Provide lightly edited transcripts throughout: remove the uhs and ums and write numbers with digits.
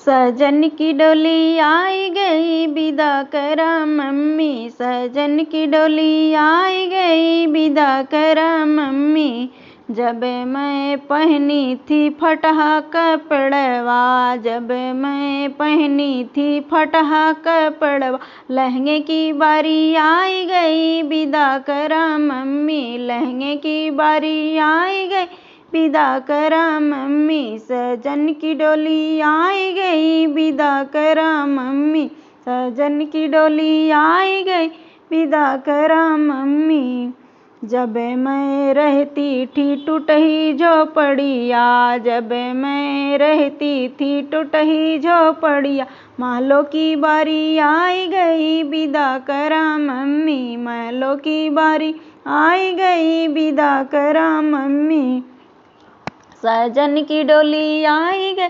सजन की डोली आई गई विदा करा मम्मी, सजन की डोली आई गई विदा करा मम्मी। जब मैं पहनी थी फटहा कपड़वा, जब मैं पहनी थी फटहा कपड़वा, लहंगे की बारी आई गई विदा करा मम्मी, लहंगे की बारी आई गई विदा करा मम्मी। सजन की डोली आई गई विदा करा मम्मी, सजन की डोली आई गई विदा करा मम्मी। जब मैं रहती थी टूटही झोपड़िया, जब मैं रहती थी टूटही झोपड़िया, महलों की बारी आई गई विदा करा मम्मी, महलों की बारी आई गई विदा करा मम्मी। सजन की डोली आई गई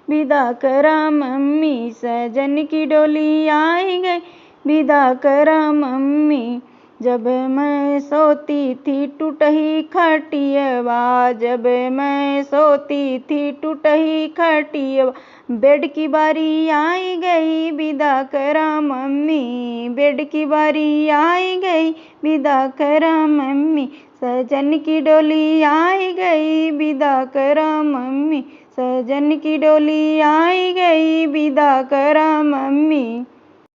विदा करा मम्मी, सजन की डोली आई गई विदा करा मम्मी। जब मैं सोती थी टूटही खटियवा, जब मैं सोती थी टूटही खटियवा, बेड की बारी आई गई विदा करा मम्मी, बेड की बारी आई गई विदा करा मम्मी। सजन की डोली आई गई विदा करा मम्मी, सजन की डोली आई गई विदा करा मम्मी।